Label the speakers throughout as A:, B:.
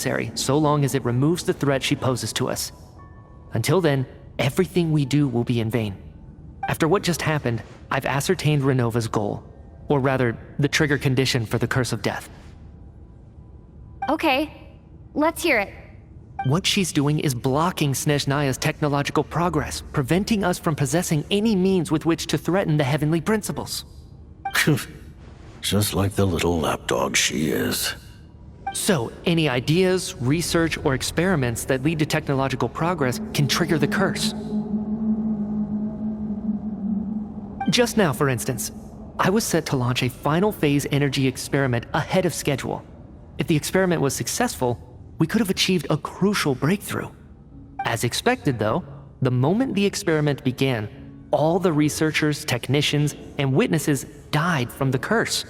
A: necessary so long as it removes the threat she poses to us. Until then, everything we do will be in vain. After what just happened, I've ascertained Renova's goal, or rather, the trigger condition for the Curse of Death.
B: Okay, let's hear it.
A: What she's doing is blocking Snezhnaya's technological progress, preventing us from possessing any means with which to threaten the heavenly principles.
C: Just like the little lapdog she is.
A: So, any ideas, research, or experiments that lead to technological progress can trigger the curse. Just now, for instance, I was set to launch a final phase energy experiment ahead of schedule. If the experiment was successful, we could have achieved a crucial breakthrough. As expected, though, the moment the experiment began, all the researchers, technicians, and witnesses died from the curse.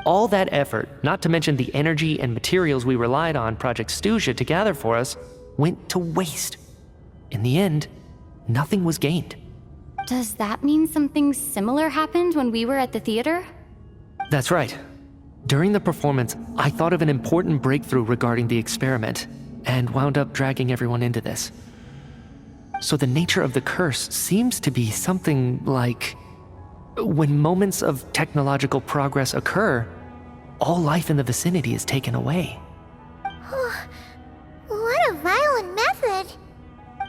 A: All that effort, not to mention the energy and materials we relied on Project Stuja to gather for us, went to waste. In the end, nothing was gained.
B: Does that mean something similar happened when we were at the theater?
A: That's right. During the performance, I thought of an important breakthrough regarding the experiment, and wound up dragging everyone into this. So the nature of the curse seems to be something like, when moments of technological progress occur, all life in the vicinity is taken away.
D: What a violent method!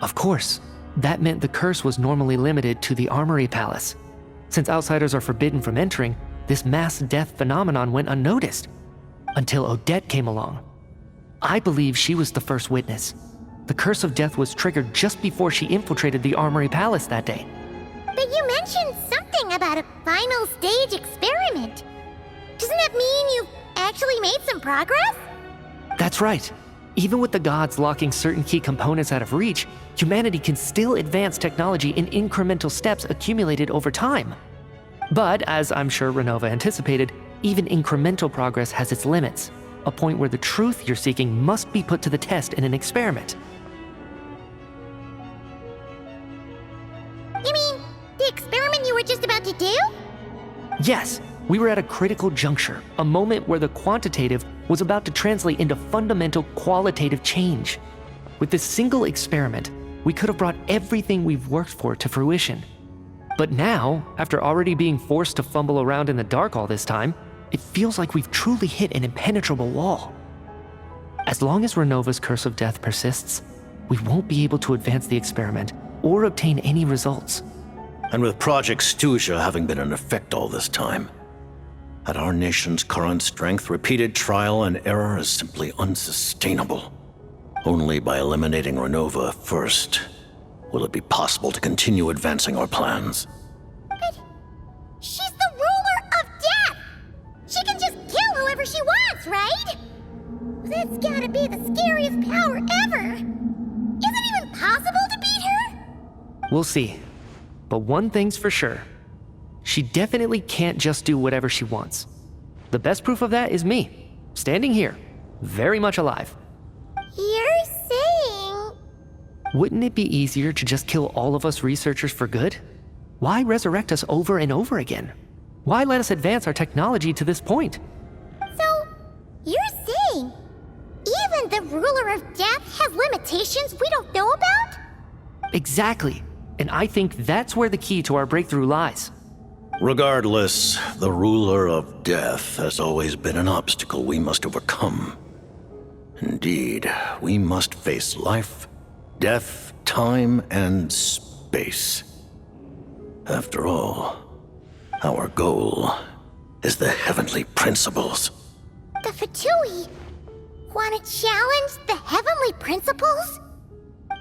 A: Of course, that meant the curse was normally limited to the Armory Palace. Since outsiders are forbidden from entering, this mass death phenomenon went unnoticed, until Odette came along. I believe she was the first witness. The Curse of Death was triggered just before she infiltrated the Armory Palace that day.
D: But you mentioned something about a final stage experiment. Doesn't that mean you've actually made some progress?
A: That's right. Even with the gods locking certain key components out of reach, humanity can still advance technology in incremental steps accumulated over time. But, as I'm sure Renova anticipated, even incremental progress has its limits, a point where the truth you're seeking must be put to the test in an experiment.
D: You mean the experiment you were just about to do?
A: Yes, we were at a critical juncture, a moment where the quantitative was about to translate into fundamental qualitative change. With this single experiment, we could have brought everything we've worked for to fruition. But now, after already being forced to fumble around in the dark all this time, it feels like we've truly hit an impenetrable wall. As long as Renova's Curse of Death persists, we won't be able to advance the experiment or obtain any results.
C: And with Project Stuja having been in effect all this time, at our nation's current strength, repeated trial and error is simply unsustainable. Only by eliminating Renova first will it be possible to continue advancing our plans.
D: But she's the ruler of death! She can just kill whoever she wants, right? That's gotta be the scariest power ever! Is it even possible to beat her?
A: We'll see. But one thing's for sure. She definitely can't just do whatever she wants. The best proof of that is me, standing here, very much alive.
D: You're saying...
A: Wouldn't it be easier to just kill all of us researchers for good? Why resurrect us over and over again? Why let us advance our technology to this point?
D: So, you're saying even the ruler of death has limitations we don't know about?
A: Exactly. And I think that's where the key to our breakthrough lies.
C: Regardless, the ruler of death has always been an obstacle we must overcome. Indeed, we must face life, death, time, and space. After all, our goal is the heavenly principles.
D: The Fatui want to challenge the heavenly principles?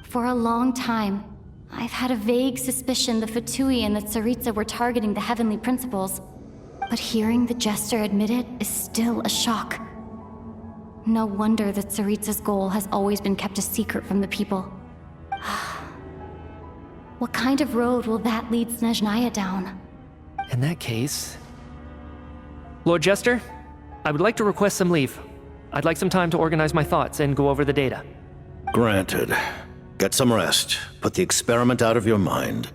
B: For a long time, I've had a vague suspicion the Fatui and the Tsaritsa were targeting the heavenly principles. But hearing the Jester admit it is still a shock. No wonder that Tsaritsa's goal has always been kept a secret from the people. What kind of road will that lead Snezhnaya down?
A: In that case... Lord Jester, I would like to request some leave. I'd like some time to organize my thoughts and go over the data.
C: Granted. Get some rest, put the experiment out of your mind,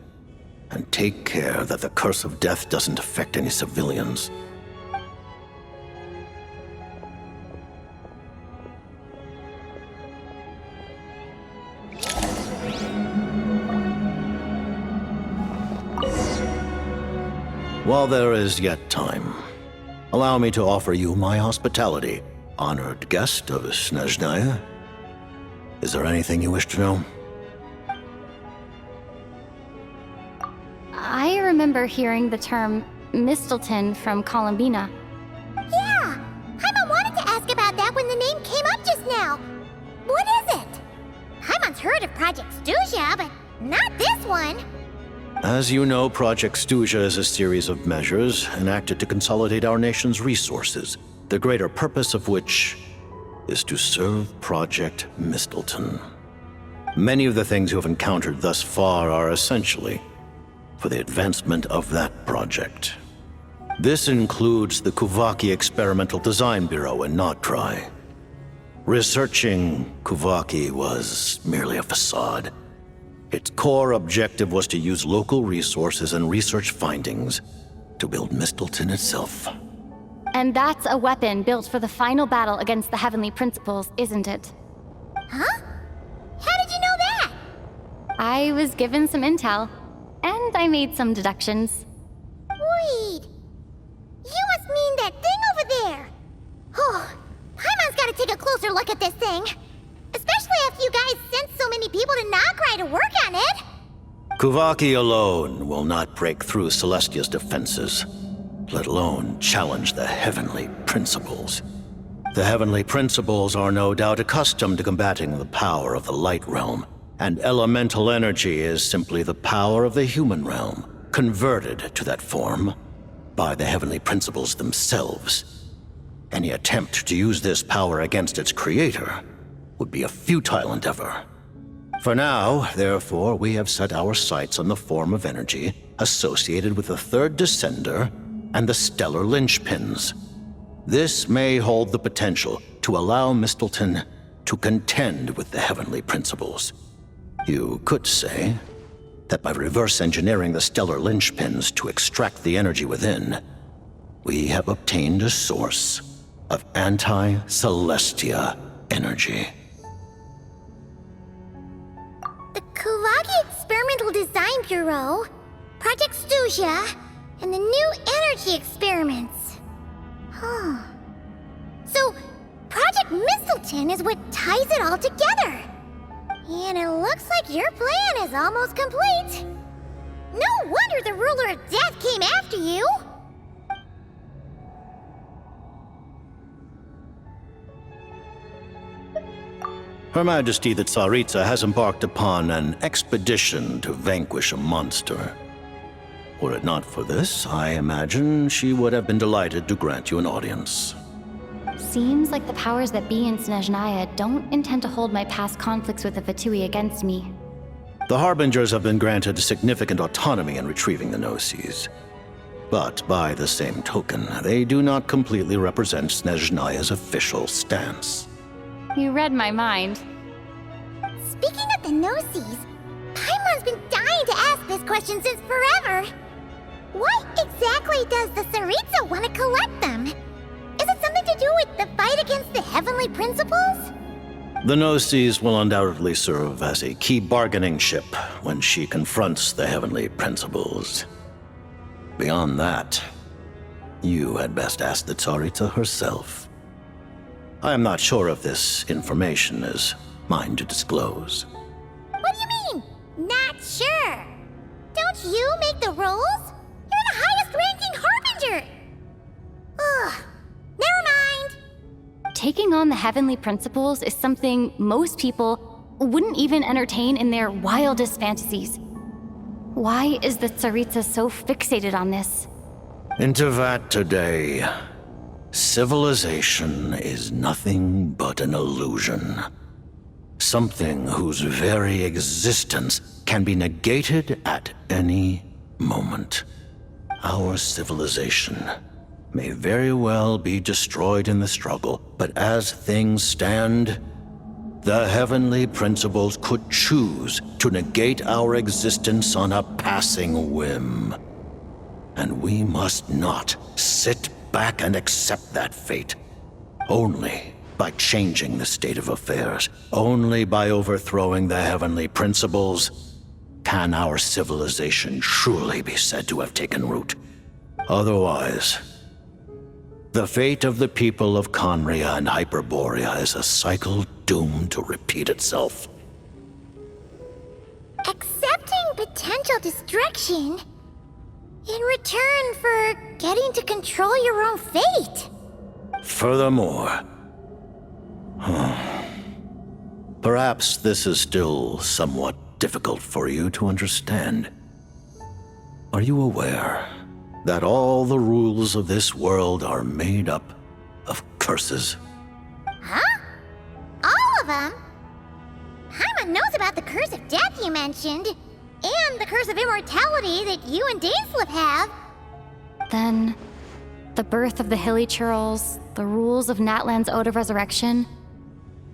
C: and take care that the Curse of Death doesn't affect any civilians. While there is yet time, allow me to offer you my hospitality, honored guest of Snezhnaya. Is there anything you wish to know?
B: I remember hearing the term Mistelton from Columbina.
D: Yeah, Paimon wanted to ask about that when the name came up just now. What is it? Paimon's heard of Project Stuja, but not this one.
C: As you know, Project Stuja is a series of measures enacted to consolidate our nation's resources, the greater purpose of which is to serve Project Mistelton. Many of the things you have encountered thus far are essentially for the advancement of that project. This includes the Kuvaki Experimental Design Bureau in Nocturne. Researching Kuvaki was merely a facade. Its core objective was to use local resources and research findings to build Mistelton itself.
B: And that's a weapon built for the final battle against the Heavenly Principles, isn't it?
D: Huh? How did you know that?
B: I was given some intel, and I made some deductions.
D: Wait. You must mean that thing over there. Oh, Paimon's gotta take a closer look at this thing. Especially after you guys sent so many people to Nocturne to work on it.
C: Kuvaki alone will not break through Celestia's defenses, let alone challenge the Heavenly Principles. The Heavenly Principles are no doubt accustomed to combating the power of the Light Realm, and elemental energy is simply the power of the human realm, converted to that form by the Heavenly Principles themselves. Any attempt to use this power against its creator would be a futile endeavor. For now, therefore, we have set our sights on the form of energy associated with the Third Descender and the Stellar Linchpins. This may hold the potential to allow Mistelton to contend with the Heavenly Principles. You could say that by reverse engineering the Stellar Linchpins to extract the energy within, we have obtained a source of anti-Celestia energy.
D: The Kuvaki Experimental Design Bureau, Project Stuja, and the new energy experiments. Huh. So, Project Mistelton is what ties it all together. And it looks like your plan is almost complete. No wonder the Ruler of Death came after you.
C: Her Majesty the Tsaritsa has embarked upon an expedition to vanquish a monster. Were it not for this, I imagine she would have been delighted to grant you an audience.
B: Seems like the powers that be in Snezhnaya don't intend to hold my past conflicts with the VII against me.
C: The Harbingers have been granted significant autonomy in retrieving the Gnosis. But by the same token, they do not completely represent Snezhnaya's official stance.
B: You read my mind.
D: Speaking of the Gnosis, Paimon's been dying to ask this question since forever. Why exactly does the Tsaritsa want to collect them? Is it something to do with the fight against the Heavenly Principles?
C: The Gnosis will undoubtedly serve as a key bargaining chip when she confronts the Heavenly Principles. Beyond that, you had best ask the Tsaritsa herself. I am not sure if this information is mine to disclose.
D: What do you mean, not sure? Don't you make the rules? You're the highest-ranking Harbinger! Ugh, never mind.
B: Taking on the Heavenly Principles is something most people wouldn't even entertain in their wildest fantasies. Why is the Tsaritsa so fixated on this?
C: Into that today, civilization is nothing but an illusion. Something whose very existence can be negated at any moment. Our civilization may very well be destroyed in the struggle, but as things stand, the Heavenly Principles could choose to negate our existence on a passing whim. And we must not sit back and accept that fate. Only by changing the state of affairs, only by overthrowing the Heavenly Principles, can our civilization truly be said to have taken root. Otherwise, the fate of the people of Conria and Hyperborea is a cycle doomed to repeat itself.
D: Accepting potential destruction in return for getting to control your own fate.
C: Furthermore, perhaps this is still somewhat difficult for you to understand. Are you aware that all the rules of this world are made up of curses?
D: Huh? All of them? Paimon knows about the curse of death you mentioned, and the curse of immortality that you and Dainsleif have.
B: Then, the birth of the Hilly Churls, the rules of Natlan's Ode of Resurrection,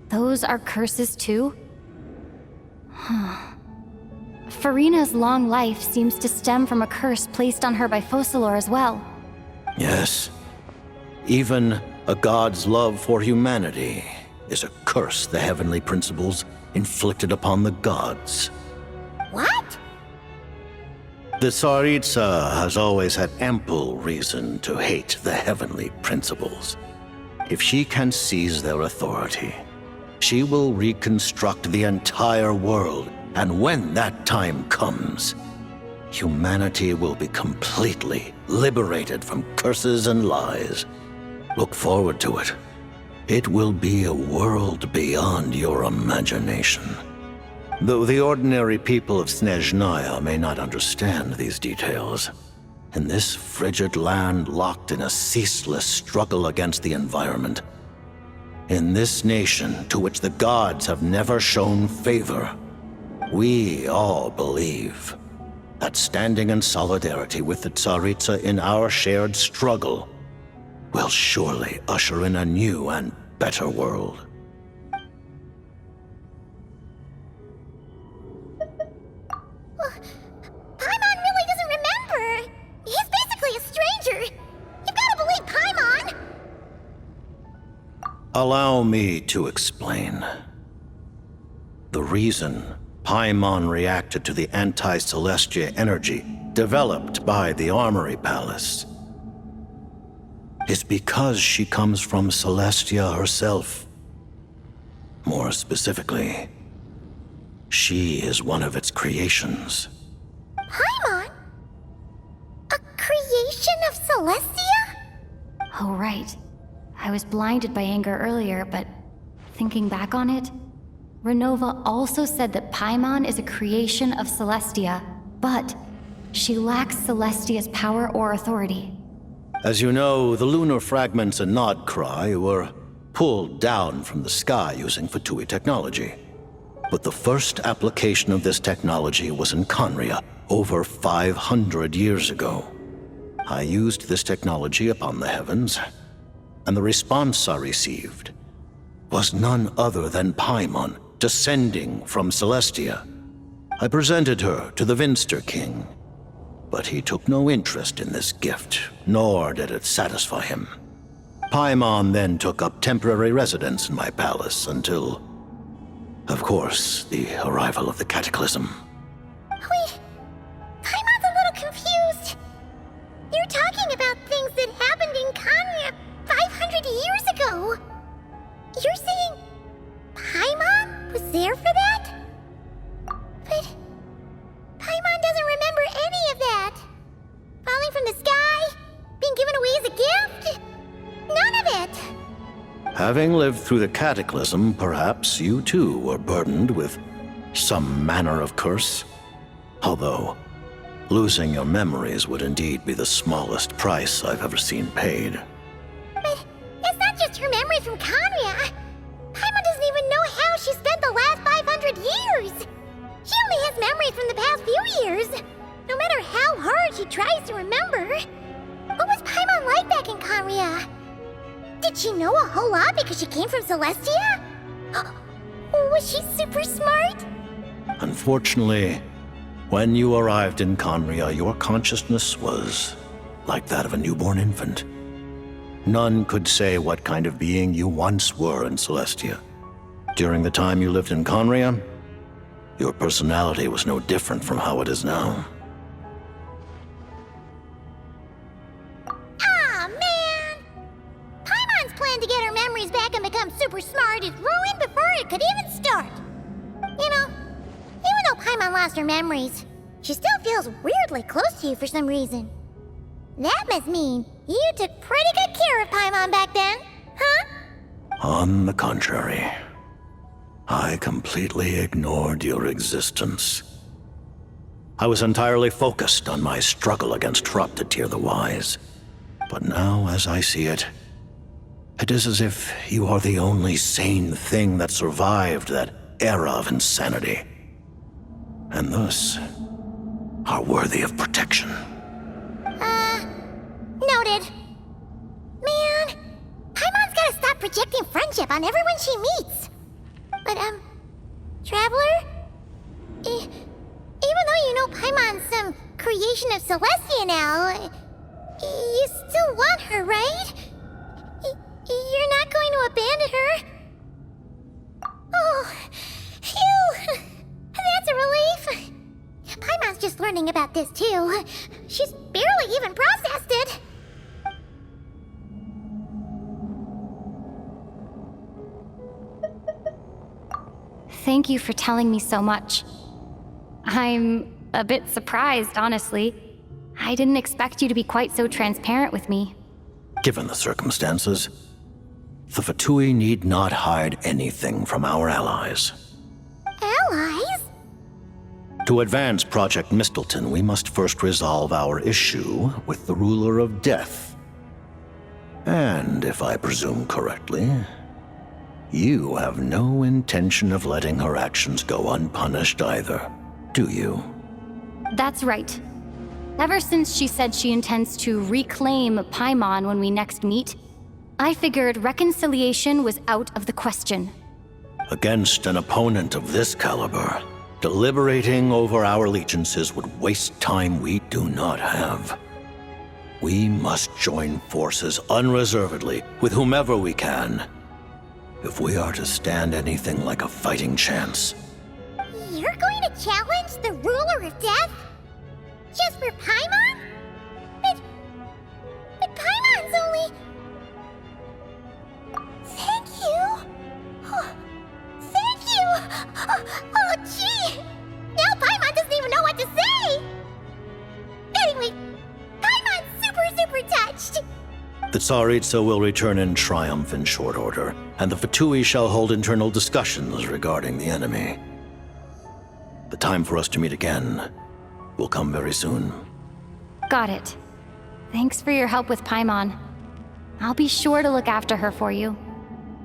B: those are curses too? Farina's long life seems to stem from a curse placed on her by Focalor as well.
C: Yes. Even a god's love for humanity is a curse the heavenly principles inflicted upon the gods.
D: What?
C: The Tsaritsa has always had ample reason to hate the heavenly principles. If she can seize their authority, she will reconstruct the entire world, and when that time comes, humanity will be completely liberated from curses and lies. Look forward to it. It will be a world beyond your imagination. Though the ordinary people of Snezhnaya may not understand these details, in this frigid land locked in a ceaseless struggle against the environment, in this nation to which the gods have never shown favor, we all believe that standing in solidarity with the Tsaritsa in our shared struggle will surely usher in a new and better world.
D: Paimon really doesn't remember. He's basically a stranger. You've got to believe Paimon.
C: Allow me to explain. The reason Paimon reacted to the anti-Celestia energy developed by the Armory Palace is because she comes from Celestia herself. More specifically, she is one of its creations.
D: Paimon? A creation of Celestia?
B: Oh, right. I was blinded by anger earlier, but thinking back on it, Renova also said that Paimon is a creation of Celestia, but she lacks Celestia's power or authority.
C: As you know, the lunar fragments in Nodcry were pulled down from the sky using Fatui technology. But the first application of this technology was in Conria over 500 years ago. I used this technology upon the heavens, and the response I received was none other than Paimon descending from Celestia. I presented her to the Vinster King, but he took no interest in this gift, nor did it satisfy him. Paimon then took up temporary residence in my palace until, of course, the arrival of the Cataclysm.
D: Wait, Paimon's a little confused. You're talking about things that happened in Conria 500 years ago. You're saying Paimon was there for that? But Paimon doesn't remember any of that. Falling from the sky? Being given away as a gift? None of it.
C: Having lived through the Cataclysm, perhaps you too were burdened with some manner of curse. Although, losing your memories would indeed be the smallest price I've ever seen paid.
D: But it's not just her memories from Conria. Paimon doesn't even know how she spent the last 500 years. She only has memories from the past few years. No matter how hard she tries to remember. What was Paimon like back in Conria? Did she know a whole lot because she came from Celestia? Was she super smart?
C: Unfortunately, when you arrived in Conria, your consciousness was like that of a newborn infant. None could say what kind of being you once were in Celestia. During the time you lived in Conria, your personality was no different from how it is now.
D: lost her memories. She still feels weirdly close to you for some reason. That must mean you took pretty good care of Paimon back then, huh?
C: On the contrary, I completely ignored your existence. I was entirely focused on my struggle against Troptatyr the Wise. But now, as I see it, it is as if you are the only sane thing that survived that era of insanity. And thus, are worthy of protection.
D: Noted. Man, Paimon's gotta stop projecting friendship on everyone she meets. But, Traveler? Even though you know Paimon's some creation of Celestia now, you still want her, right? You're not going to abandon her? Oh, phew! That's a relief. Paimon's just learning about this, too. She's barely even processed it.
B: Thank you for telling me so much. I'm a bit surprised, honestly. I didn't expect you to be quite so transparent with me.
C: Given the circumstances, the Fatui need not hide anything from our allies.
D: Allies?
C: To advance Project Mistleton, we must first resolve our issue with the Ruler of Death. And, if I presume correctly, you have no intention of letting her actions go unpunished either, do you?
B: That's right. Ever since she said she intends to reclaim Paimon when we next meet, I figured reconciliation was out of the question.
C: Against an opponent of this caliber, deliberating over our allegiances would waste time we do not have. We must join forces unreservedly with whomever we can, if we are to stand anything like a fighting chance.
D: You're going to challenge the Ruler of Death? Just for Paimon? But Paimon's only... Thank you! Oh, thank you! Oh, gee! Now Paimon doesn't even know what to say! Anyway, Paimon's super touched!
C: The Tsaritsa will return in triumph in short order, and the Fatui shall hold internal discussions regarding the enemy. The time for us to meet again will come very soon.
B: Got it. Thanks for your help with Paimon. I'll be sure to look after her for you.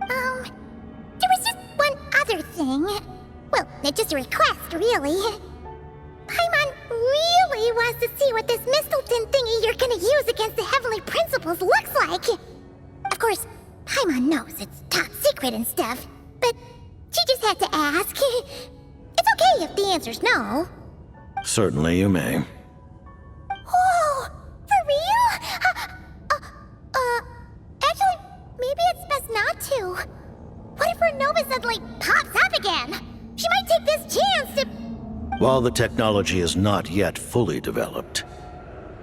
D: There was just one other thing. Well, it's just a request, really. Paimon really wants to see what this Mistleton thingy you're gonna use against the Heavenly Principles looks like. Of course, Paimon knows it's top secret and stuff, but she just had to ask. It's okay if the answer's no.
C: Certainly you may.
D: Oh, for real? Actually, maybe it's best not to. What if her Nova suddenly pops up again? She might take this chance to...
C: While the technology is not yet fully developed,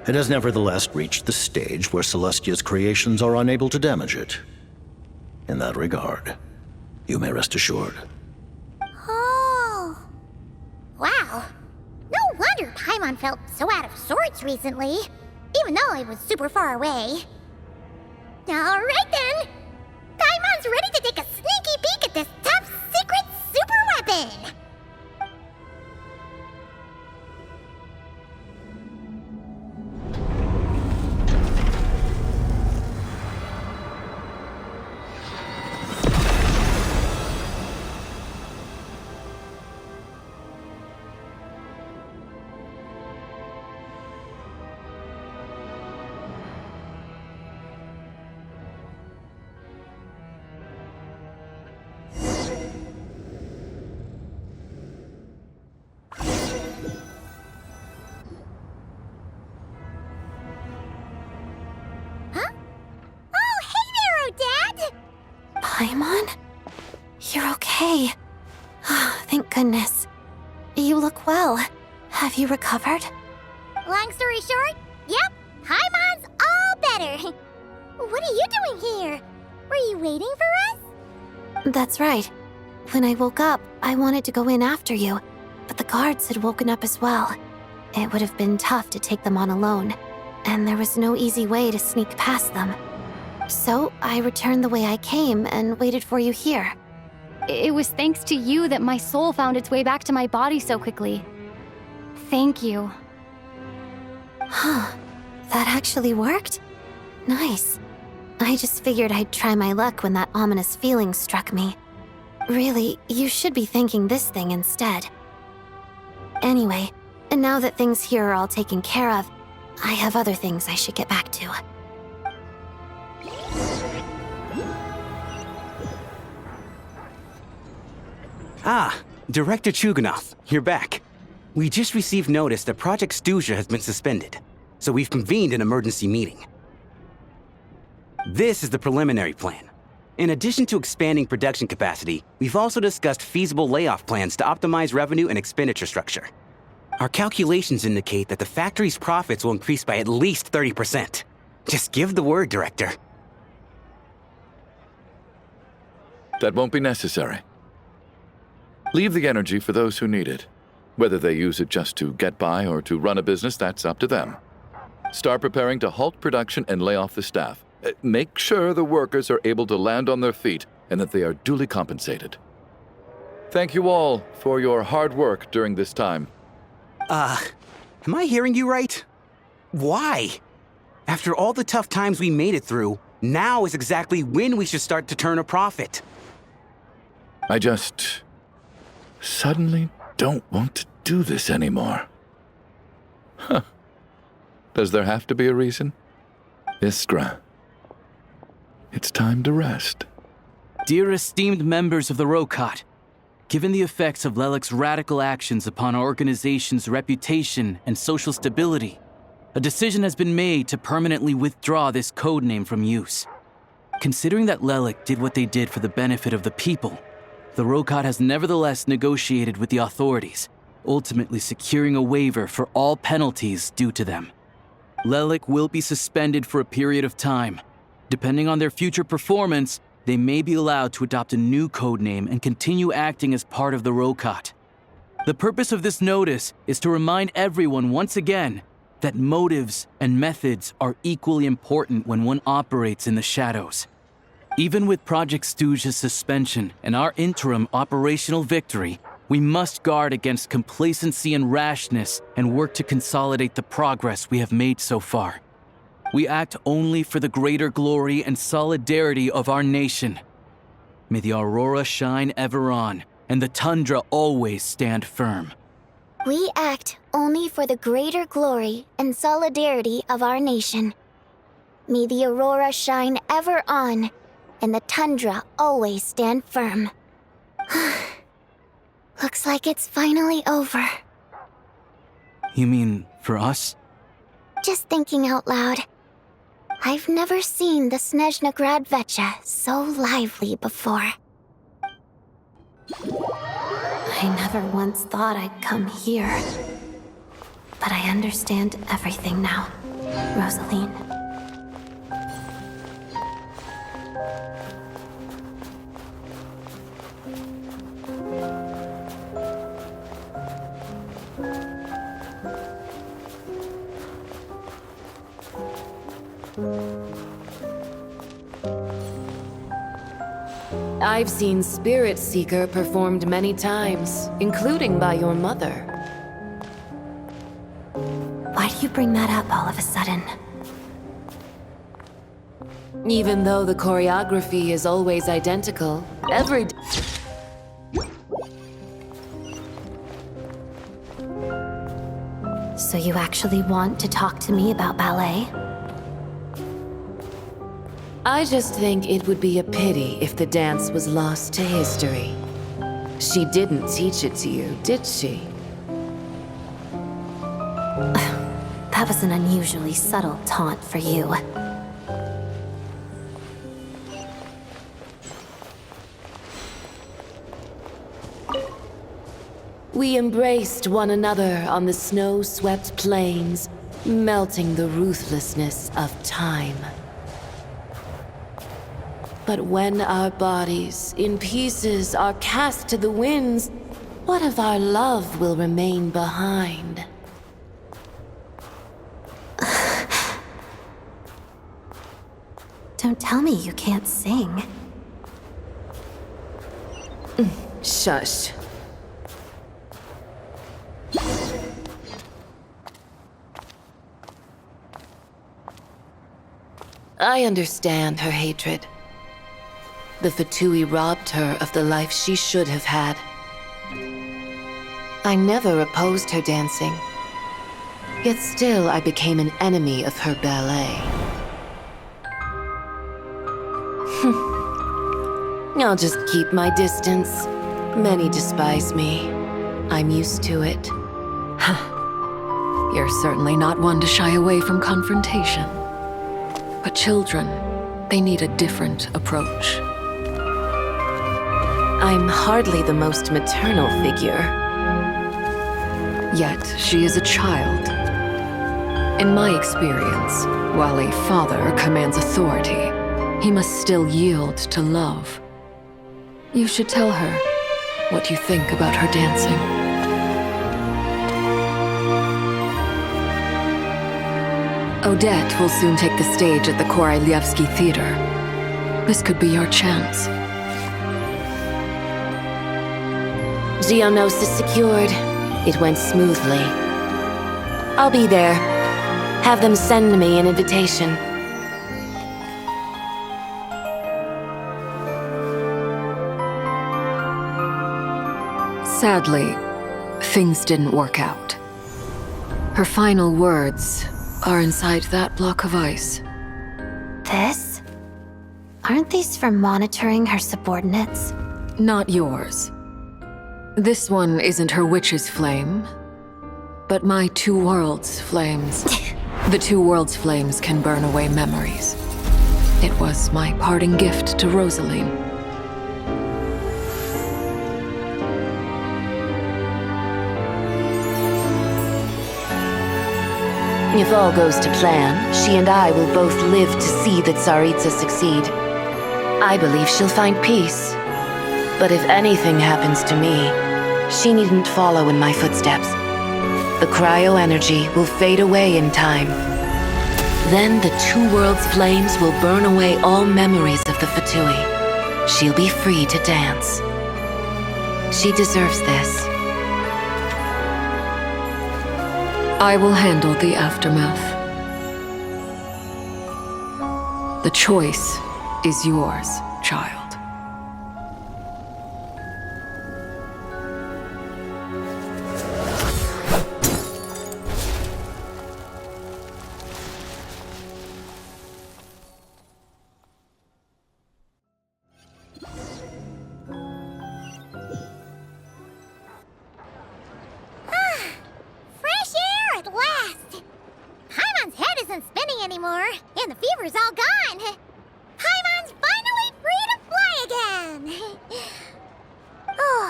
C: it has nevertheless reached the stage where Celestia's creations are unable to damage it. In that regard, you may rest assured.
D: Oh. Wow. No wonder Paimon felt so out of sorts recently, even though it was super far away. Alright then. Paimon's ready to take a sneaky peek at this top secret super weapon.
E: Paimon? You're okay. Thank goodness. You look well. Have you recovered?
D: Long story short, yep, Paimon's all better. What are you doing here? Were you waiting for us?
E: That's right. When I woke up, I wanted to go in after you, but the guards had woken up as well. It would have been tough to take them on alone, and there was no easy way to sneak past them. So I returned the way I came and waited for you here.
B: It was thanks to you that my soul found its way back to my body so quickly. Thank you.
E: Huh. That actually worked? Nice. I just figured I'd try my luck when that ominous feeling struck me. Really, you should be thanking this thing instead. Anyway, and now that things here are all taken care of, I have other things I should get back to.
F: Ah, Director Chuganov, you're back. We just received notice that Project Stuja has been suspended, so we've convened an emergency meeting. This is the preliminary plan. In addition to expanding production capacity, we've also discussed feasible layoff plans to optimize revenue and expenditure structure. Our calculations indicate that the factory's profits will increase by at least 30%. Just give the word, Director.
G: That won't be necessary. Leave the energy for those who need it. Whether they use it just to get by or to run a business, that's up to them. Start preparing to halt production and lay off the staff. Make sure the workers are able to land on their feet and that they are duly compensated. Thank you all for your hard work during this time.
F: Am I hearing you right? Why? After all the tough times we made it through, now is exactly when we should start to turn a profit.
G: I just suddenly don't want to do this anymore. Huh. Does there have to be a reason? Iskra, it's time to rest.
H: Dear esteemed members of the Rokot, given the effects of Lelik's radical actions upon our organization's reputation and social stability, a decision has been made to permanently withdraw this codename from use. Considering that Lelik did what they did for the benefit of the people, the Rokot has nevertheless negotiated with the authorities, ultimately securing a waiver for all penalties due to them. Lelik will be suspended for a period of time. Depending on their future performance, they may be allowed to adopt a new codename and continue acting as part of the Rokot. The purpose of this notice is to remind everyone once again that motives and methods are equally important when one operates in the shadows. Even with Project Stuja's suspension and our interim operational victory, we must guard against complacency and rashness and work to consolidate the progress we have made so far. We act only for the greater glory and solidarity of our nation. May the aurora shine ever on, and the tundra always stand firm.
D: We act only for the greater glory and solidarity of our nation. May the aurora shine ever on, and the tundra always stand firm. Looks like it's finally over.
H: You mean for us?
D: Just thinking out loud. I've never seen the Snezhna Grad Vecha so lively before.
E: I never once thought I'd come here. But I understand everything now, Rosaline.
I: I've seen Spirit Seeker performed many times, including by your mother.
E: Why do you bring that up all of a sudden?
I: Even though the choreography is always identical, every
E: So you actually want to talk to me about ballet?
I: I just think it would be a pity if the dance was lost to history. She didn't teach it to you, did she?
E: That was an unusually subtle taunt for you.
I: We embraced one another on the snow-swept plains, melting the ruthlessness of time. But when our bodies, in pieces, are cast to the winds, What if our love will remain behind?
E: Don't tell me you can't sing.
I: Shush. I understand her hatred. The Fatui robbed her of the life she should have had. I never opposed her dancing. Yet still I became an enemy of her ballet. I'll just keep my distance. Many despise me. I'm used to it.
J: You're certainly not one to shy away from confrontation. But children, they need a different approach.
I: I'm hardly the most maternal figure.
J: Yet, she is a child. In my experience, while a father commands authority, he must still yield to love. You should tell her what you think about her dancing. Odette will soon take the stage at the Korolyevsky Theater. This could be your chance.
I: Geonosis secured. It went smoothly. I'll be there. Have them send me an invitation.
J: Sadly, things didn't work out. Her final words are inside that block of ice.
E: This? Aren't these for monitoring her subordinates?
J: Not yours. This one isn't her witch's flame, but my two worlds' flames. The two worlds' flames can burn away memories. It was my parting gift to Rosaline.
I: If all goes to plan, she and I will both live to see the Tsaritsa succeed. I believe she'll find peace. But if anything happens to me, she needn't follow in my footsteps. The cryo-energy will fade away in time. Then the two worlds' flames will burn away all memories of the Fatui. She'll be free to dance. She deserves this.
J: I will handle the aftermath. The choice is yours, child.
D: Fresh air at last! Paimon's head isn't spinning anymore, and the fever's all gone. Paimon's finally free to fly again! Oh,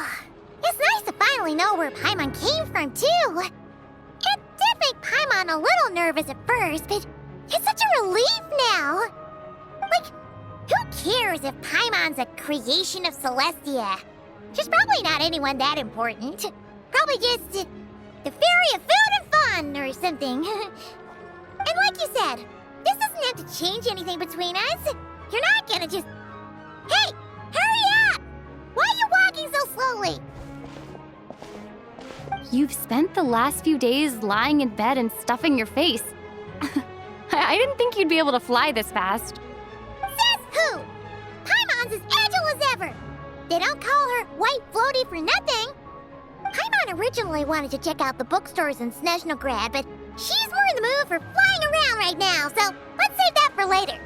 D: it's nice to finally know where Paimon came from, too. It did make Paimon a little nervous at first, but it's such a relief now. Like, who cares if Paimon's a creation of Celestia? She's probably not anyone that important. Probably just the fairy of food and fun or something. And like you said, this doesn't have to change anything between us. You're not gonna just... Hey, hurry up! Why are you walking so slowly?
B: You've spent the last few days lying in bed and stuffing your face. I didn't think you'd be able to fly this fast.
D: Says who? Paimon's as agile as ever. They don't call her White Floaty for nothing. Paimon originally wanted to check out the bookstores in Snezhnograd, but she's more in the mood for flying around right now, so let's save that for later.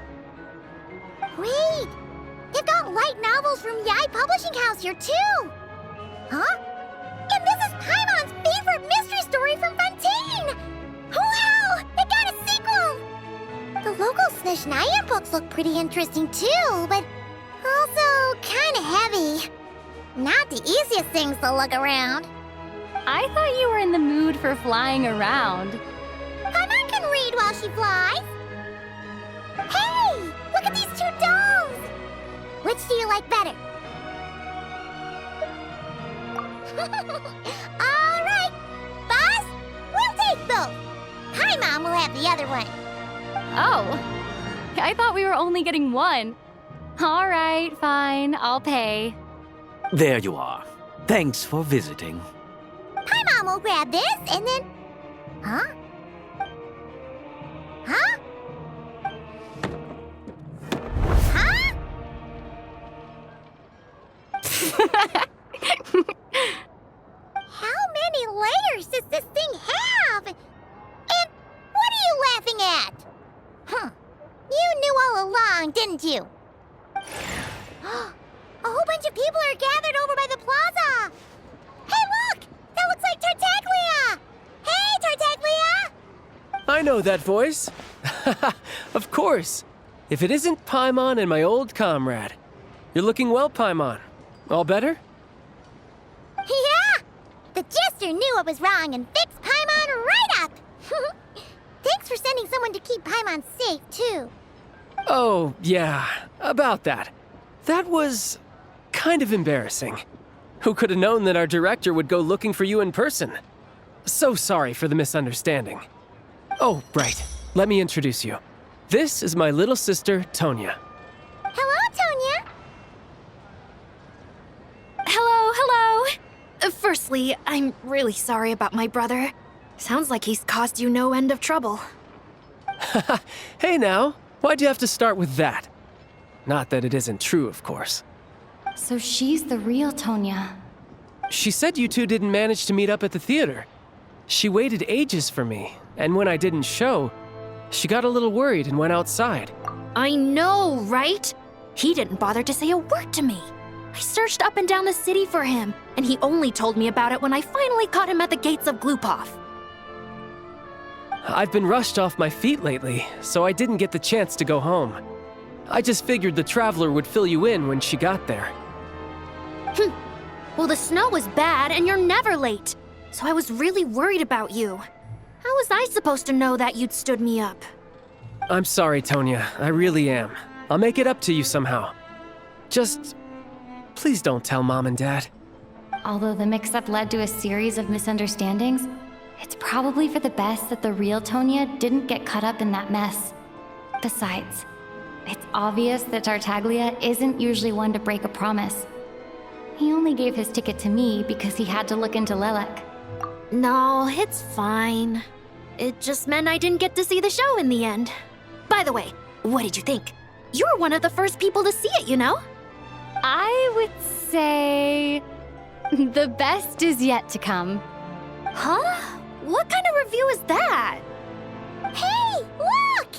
D: Wait, they've got light novels from VII Publishing House here too. Huh? And this is Paimon's favorite mystery story from Fontaine! Wow! They got a sequel! The local Snezhnaya books look pretty interesting too, but also kinda heavy. Not the easiest things to lug around.
B: I thought you were in the mood for flying around.
D: Paimon can read while she flies. Hey! Look at these two dolls! Which do you like better? All right, boss, we'll take both. Paimon will have the other one.
B: Oh, I thought we were only getting one. All right, fine, I'll pay.
K: There you are. Thanks for visiting.
D: Paimon will grab this and then... Huh? Huh? Huh? How many layers does this thing have? And what are you laughing at? Huh. You knew all along, didn't you? A whole bunch of people are gathered over by the plaza. Hey, look! That looks like Tartaglia! Hey, Tartaglia!
L: I know that voice. Of course. If it isn't Paimon and my old comrade. You're looking well, Paimon. All better?
D: Yeah! The Jester knew I was wrong and fixed Paimon right up! Thanks for sending someone to keep Paimon safe, too.
L: Oh, yeah. About that. That was kind of embarrassing. Who could have known that our director would go looking for you in person? So sorry for the misunderstanding. Oh, right. Let me introduce you. This is my little sister, Tonya.
D: Hello, Tonya.
M: Hello. Firstly, I'm really sorry about my brother. Sounds like he's caused you no end of trouble.
L: Hey now, why'd you have to start with that? Not that it isn't true, of course.
B: So she's the real Tonya.
L: She said you two didn't manage to meet up at the theater. She waited ages for me, and when I didn't show, she got a little worried and went outside.
M: I know, right? He didn't bother to say a word to me. I searched up and down the city for him, and he only told me about it when I finally caught him at the gates of Glupov.
L: I've been rushed off my feet lately, so I didn't get the chance to go home. I just figured the Traveler would fill you in when she got there.
M: Well, the snow was bad, and you're never late. So I was really worried about you. How was I supposed to know that you'd stood me up?
L: I'm sorry, Tonya. I really am. I'll make it up to you somehow. Just... please don't tell Mom and Dad.
B: Although the mix-up led to a series of misunderstandings, it's probably for the best that the real Tonya didn't get caught up in that mess. Besides, it's obvious that Tartaglia isn't usually one to break a promise. He only gave his ticket to me because he had to look into Lelek.
M: No, it's fine. It just meant I didn't get to see the show in the end. By the way, what did you think? You were one of the first people to see it, you know?
B: I would say... the best is yet to come.
M: Huh? What kind of review is that?
D: Hey, look!